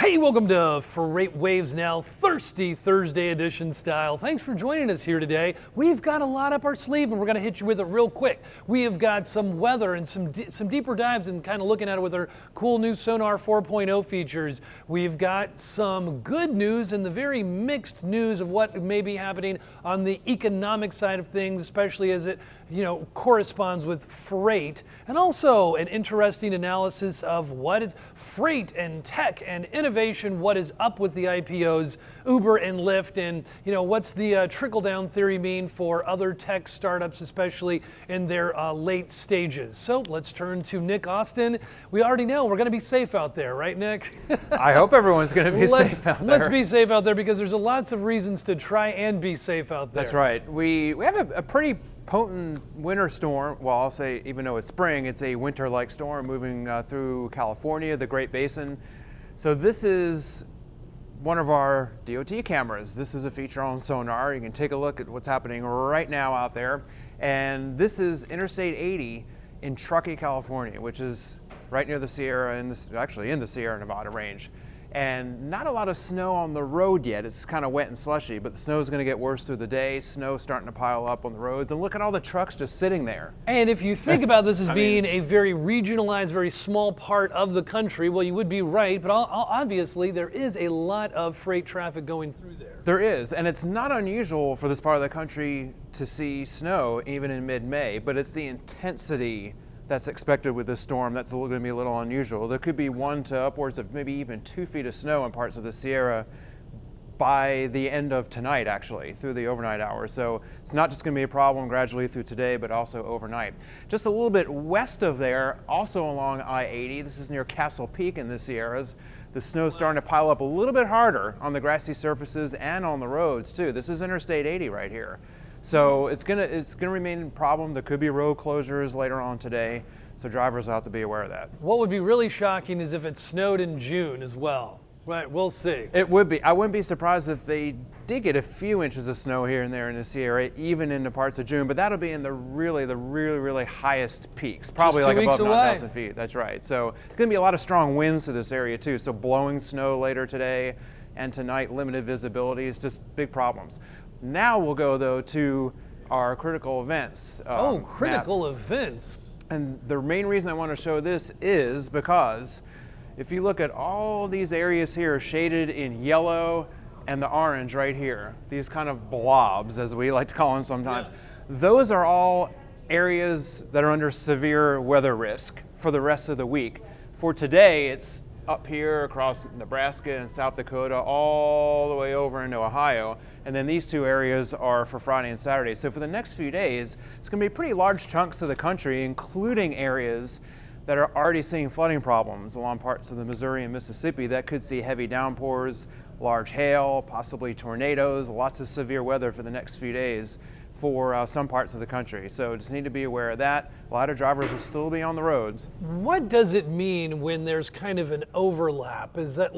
Hey, welcome to FreightWaves Now, Thirsty Thursday edition style. Thanks for joining us here today. We've got a lot up our sleeve and we're going to hit you with it real quick. We have got some weather and some deeper dives and kind of looking at it with our cool new Sonar 4.0 features. We've got some good news and the very mixed news of what may be happening on the economic side of things, especially as it corresponds with freight, and also an interesting analysis of what is freight and tech and innovation, what is up with the IPOs, Uber and Lyft, and what's the trickle-down theory mean for other tech startups, especially in their late stages. So let's turn to Nick Austin. We already know we're going to be safe out there, right, Nick? I hope everyone's going to be safe out there. Let's be safe out there because there's lots of reasons to try and be safe out there. That's right. We have a pretty potent winter storm. Well, I'll say, even though it's spring, it's a winter-like storm moving through California, the Great Basin. So this is one of our DOT cameras. This is a feature on Sonar. You can take a look at what's happening right now out there. And this is Interstate 80 in Truckee, California, which is right near the Sierra, actually in the Sierra Nevada range. And not a lot of snow on the road yet. It's kind of wet and slushy, but the snow is going to get worse through the day. Snow starting to pile up on the roads, and look at all the trucks just sitting there. And if you think about this as being a very regionalized, very small part of the country, well, you would be right, but obviously there is a lot of freight traffic going through there. There is, and it's not unusual for this part of the country to see snow even in mid-May, but it's the intensity that's expected with this storm that's going to be a little unusual. There could be 1 to upwards of maybe even 2 feet of snow in parts of the Sierra by the end of tonight, actually, through the overnight hours. So it's not just going to be a problem gradually through today, but also overnight. Just a little bit west of there, also along I-80, this is near Castle Peak in the Sierras, the snow's starting to pile up a little bit harder on the grassy surfaces and on the roads too. This is Interstate 80 right here. So it's gonna remain a problem. There could be road closures later on today, so drivers will have to be aware of that. What would be really shocking is if it snowed in June as well. Right, we'll see. It would be. I wouldn't be surprised if they did get a few inches of snow here and there in the Sierra, even into parts of June, but that'll be in the really highest peaks, probably like above 9,000 feet. That's right. So there's gonna be a lot of strong winds to this area too, so blowing snow later today and tonight, limited visibility is just big problems. Now we'll go, though, to our critical events. Critical events. And the main reason I want to show this is because if you look at all these areas here shaded in yellow and the orange right here, these kind of blobs, as we like to call them sometimes, yes, those are all areas that are under severe weather risk for the rest of the week. For today, it's up here across Nebraska and South Dakota, all the way over into Ohio. And then these two areas are for Friday and Saturday. So for the next few days, it's going to be pretty large chunks of the country, including areas that are already seeing flooding problems along parts of the Missouri and Mississippi that could see heavy downpours, large hail, possibly tornadoes, lots of severe weather for the next few days for some parts of the country. So just need to be aware of that. A lot of drivers will still be on the roads. What does it mean when there's kind of an overlap? Is that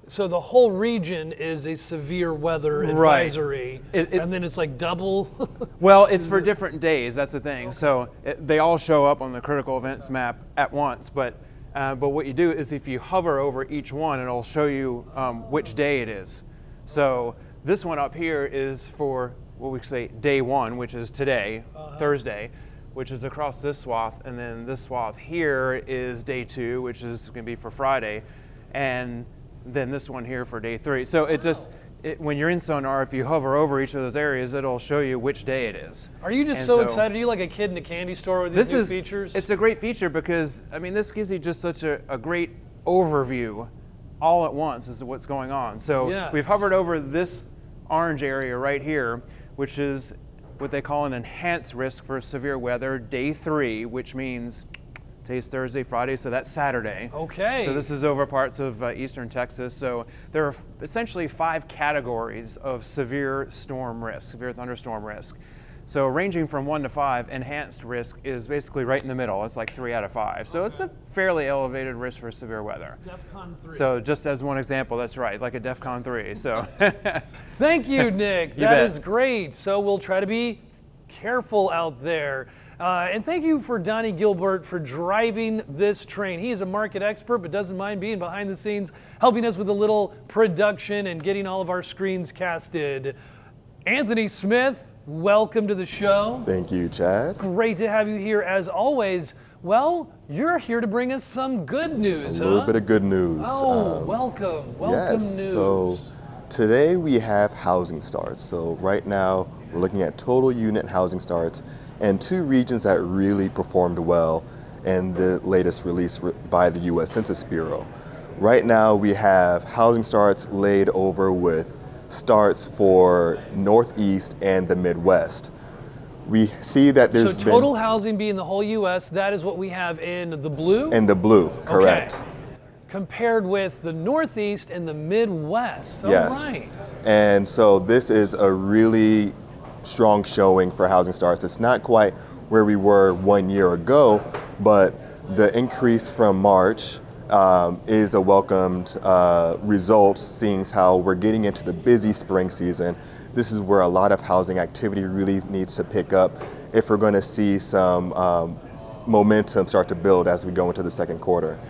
so the whole region is a severe weather advisory, right, and then it's like double? Well, it's for different days, that's the thing. Okay. So they all show up on the critical events map at once, but what you do is if you hover over each one, it'll show you which day it is. So this one up here is for what we say day 1, which is today, Thursday, which is across this swath, and then this swath here is day 2, which is going to be for Friday, and then this one here for day 3. So when you're in Sonar, if you hover over each of those areas, it'll show you which day it is. Are you just so excited? Are you like a kid in a candy store with these new features? It's a great feature because, this gives you just such a great overview all at once as to what's going on. So yes, we've hovered over this orange area right here, which is what they call an enhanced risk for severe weather, day 3, which means today's Thursday, Friday, so that's Saturday. Okay. So this is over parts of eastern Texas. So there are essentially 5 categories of severe storm risk, severe thunderstorm risk. So ranging from 1 to 5, enhanced risk is basically right in the middle. It's like 3 out of 5. So it's a fairly elevated risk for severe weather. DEFCON 3. So just as one example, that's right, like a DEFCON 3. So thank you, Nick. That is great. So we'll try to be careful out there. And thank you for Donnie Gilbert for driving this train. He is a market expert, but doesn't mind being behind the scenes, helping us with a little production and getting all of our screens casted. Anthony Smith, welcome to the show. Thank you, Chad. Great to have you here as always. Well, you're here to bring us some good news, A little bit of good news. Welcome yes, news. So today we have housing starts. So right now we're looking at total unit housing starts and two regions that really performed well in the latest release by the U.S. Census Bureau. Right now we have housing starts laid over with starts for Northeast and the Midwest. We see that there's so total housing being the whole U.S., that is what we have in the blue? In the blue, correct. Okay. Compared with the Northeast and the Midwest. Yes. All right. And so this is a really strong showing for housing starts. It's not quite where we were 1 year ago, but the increase from March is a welcomed result, seeing how we're getting into the busy spring season. This is where a lot of housing activity really needs to pick up if we're going to see some momentum start to build as we go into the second quarter.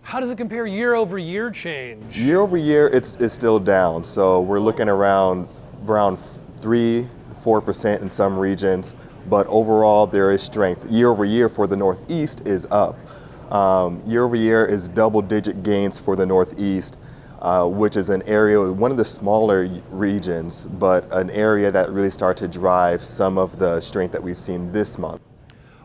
How does it compare year over year change? Year over year, it's still down. So we're looking around 3-4% in some regions, but overall there is strength. Year over year for the Northeast is up. Year over year is double-digit gains for the Northeast, which is an area, one of the smaller regions, but an area that really started to drive some of the strength that we've seen this month.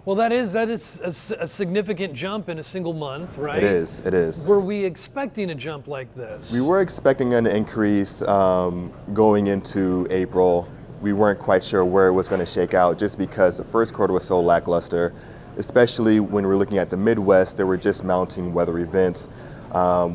Well, that is a significant jump in a single month, right? It is. Were we expecting a jump like this? We were expecting an increase going into April. We weren't quite sure where it was going to shake out just because the first quarter was so lackluster, especially when we're looking at the Midwest. There were just mounting weather events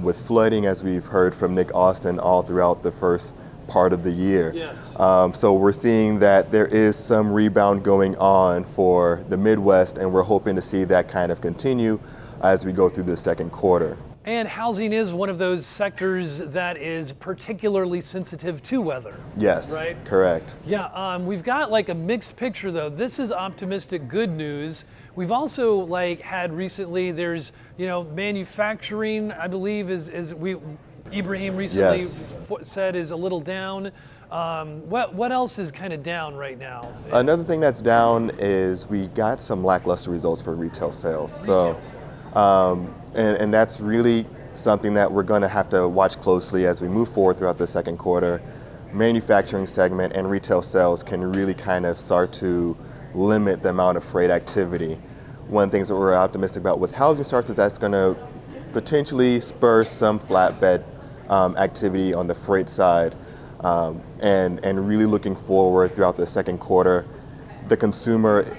with flooding, as we've heard from Nick Austin, all throughout the first part of the year. Yes. So we're seeing that there is some rebound going on for the Midwest, and we're hoping to see that kind of continue as we go through the second quarter. And housing is one of those sectors that is particularly sensitive to weather. Yes, right? Correct. Yeah, we've got like a mixed picture though. This is optimistic good news. We've also had recently, there's, manufacturing, I believe Ibrahim recently said is a little down. What else is kind of down right now? Another thing that's down is we got some lackluster results for retail sales. And that's really something that we're going to have to watch closely as we move forward throughout the second quarter. Manufacturing segment and retail sales can really kind of start to limit the amount of freight activity. One of the things that we're optimistic about with housing starts is that's going to potentially spur some flatbed activity on the freight side, and really looking forward throughout the second quarter. The consumer,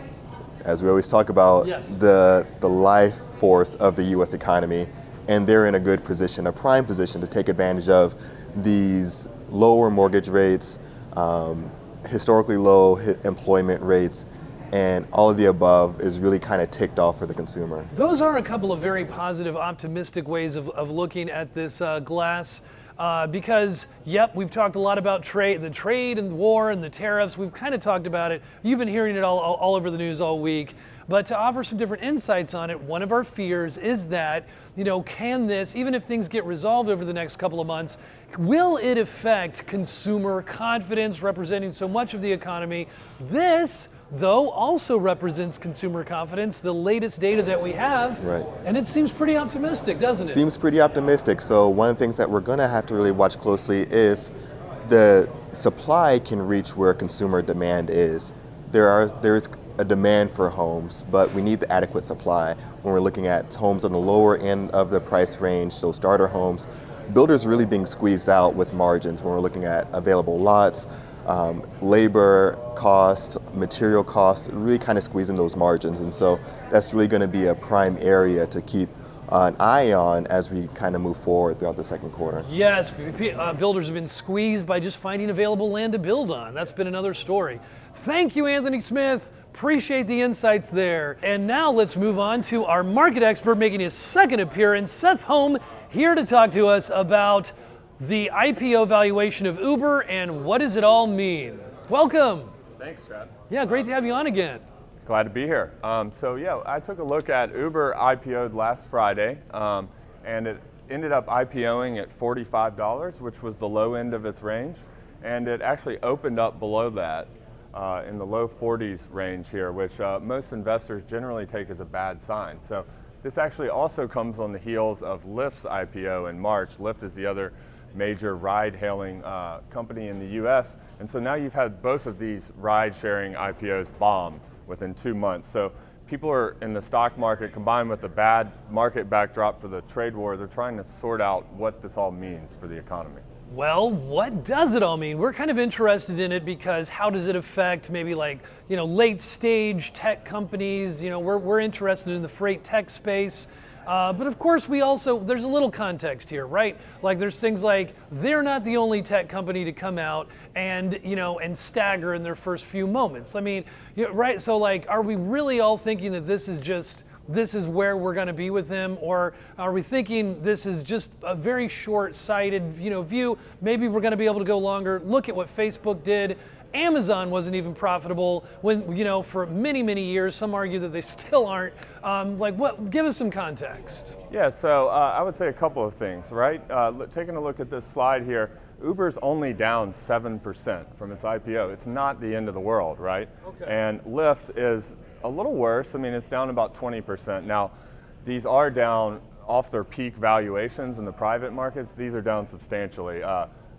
as we always talk about, yes, the life force of the U.S. economy, and they're in a good position, a prime position to take advantage of these lower mortgage rates, historically low employment rates, and all of the above is really kind of ticked off for the consumer. Those are a couple of very positive, optimistic ways of looking at this glass. Because, yep, we've talked a lot about the trade and war and the tariffs. We've kind of talked about it. You've been hearing it all over the news all week. But to offer some different insights on it, one of our fears is that, can this, even if things get resolved over the next couple of months, will it affect consumer confidence representing so much of the economy? This, though, also represents consumer confidence, the latest data that we have. Right. And it seems pretty optimistic, doesn't it? Seems pretty optimistic. So one of the things that we're going to have to really watch closely if the supply can reach where consumer demand is. There's a demand for homes, but we need the adequate supply. When we're looking at homes on the lower end of the price range, so starter homes, builders really being squeezed out with margins when we're looking at available lots, labor costs, material costs, really kind of squeezing those margins. And so that's really going to be a prime area to keep an eye on as we kind of move forward throughout the second quarter. Yes, builders have been squeezed by just finding available land to build on. That's been another story. Thank you, Anthony Smith. Appreciate the insights there. And now let's move on to our market expert making his second appearance, Seth Holm, here to talk to us about the IPO valuation of Uber and what does it all mean. Welcome. Thanks, Chad. Yeah, great to have you on again. Glad to be here. So yeah, I took a look at Uber IPO'd last Friday, and it ended up IPOing at $45, which was the low end of its range, and it actually opened up below that in the low 40s range here, which most investors generally take as a bad sign. So this actually also comes on the heels of Lyft's IPO in March. Lyft is the other major ride-hailing company in the US, and so now you've had both of these ride-sharing IPOs bomb within 2 months. So people are in the stock market, combined with the bad market backdrop for the trade war, they're trying to sort out what this all means for the economy. Well, what does it all mean? We're kind of interested in it because how does it affect maybe like, late stage tech companies? We're interested in the freight tech space. But of course there's a little context here, right? Like there's things like they're not the only tech company to come out and stagger in their first few moments. I mean, right? So like, are we really all thinking that this is where we're going to be with them, or are we thinking this is just a very short-sighted, view? Maybe we're going to be able to go longer. Look at what Facebook did. Amazon wasn't even profitable when, for many, many years. Some argue that they still aren't. Give us some context. Yeah, so I would say a couple of things, right? Taking a look at this slide here, Uber's only down 7% from its IPO. It's not the end of the world, right? Okay. And Lyft is a little worse. I mean, it's down about 20%. Now, these are down off their peak valuations in the private markets. These are down substantially.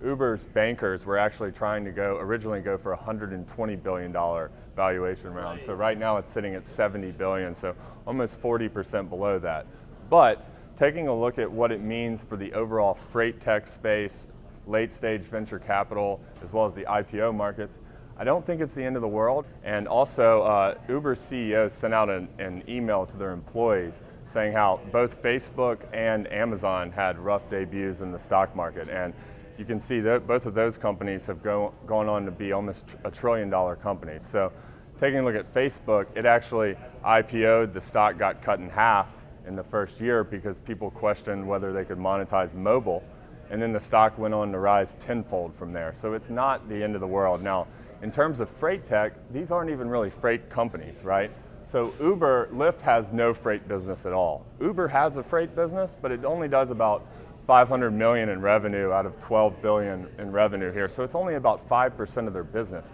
Uber's bankers were actually trying to originally go for a $120 billion valuation round. So right now it's sitting at $70 billion, so almost 40% below that. But taking a look at what it means for the overall freight tech space, late stage venture capital, as well as the IPO markets, I don't think it's the end of the world. And also, Uber's CEO sent out an email to their employees saying how both Facebook and Amazon had rough debuts in the stock market. And you can see that both of those companies have gone on to be almost $1 trillion companies. So taking a look at Facebook, it actually IPO'd, the stock got cut in half in the first year because people questioned whether they could monetize mobile. And then the stock went on to rise tenfold from there. So it's not the end of the world. Now, in terms of freight tech, these aren't even really freight companies, right? So Lyft has no freight business at all. Uber has a freight business, but it only does about 500 million in revenue out of 12 billion in revenue here. So it's only about 5% of their business.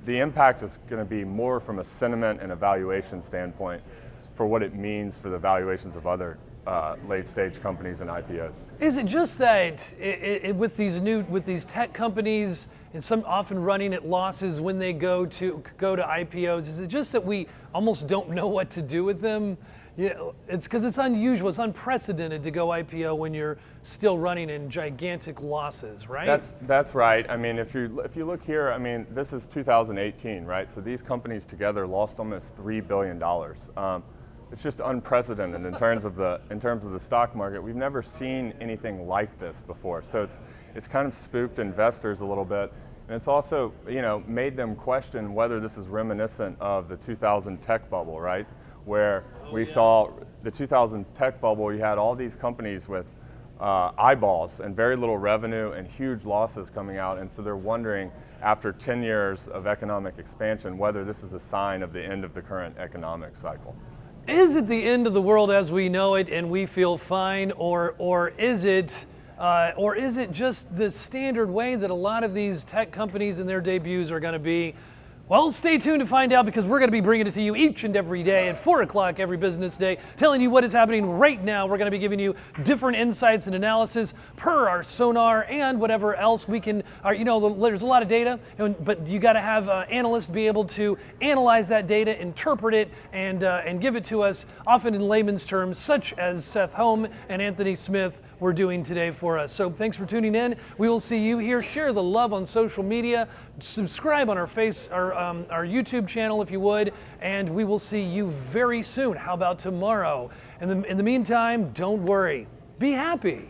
The impact is going to be more from a sentiment and a valuation standpoint for what it means for the valuations of other late stage companies and IPOs. Is it just that with these tech companies, and some often running at losses when they go to IPOs, is it just that we almost don't know what to do with them? It's because it's unusual, it's unprecedented to go IPO when you're still running in gigantic losses, right? That's right. I mean, if you look here, I mean, this is 2018, right? So these companies together lost almost $3 billion. It's just unprecedented in terms of the stock market. We've never seen anything like this before. So it's kind of spooked investors a little bit, and it's also made them question whether this is reminiscent of the 2000 tech bubble, right? Where we saw the 2000 tech bubble, you had all these companies with eyeballs and very little revenue and huge losses coming out, and so they're wondering after 10 years of economic expansion whether this is a sign of the end of the current economic cycle. Is it the end of the world as we know it and we feel fine, or is it just the standard way that a lot of these tech companies and their debuts are going to be? Well, stay tuned to find out, because we're going to be bringing it to you each and every day at 4 o'clock every business day, telling you what is happening right now. We're going to be giving you different insights and analysis per our sonar and whatever else we can. There's a lot of data, but you got to have analysts be able to analyze that data, interpret it, and give it to us, often in layman's terms, such as Seth Holm and Anthony Smith were doing today for us. So thanks for tuning in. We will see you here. Share the love on social media. Subscribe on our YouTube channel if you would, and we will see you very soon. How about tomorrow? In the meantime, don't worry. Be happy.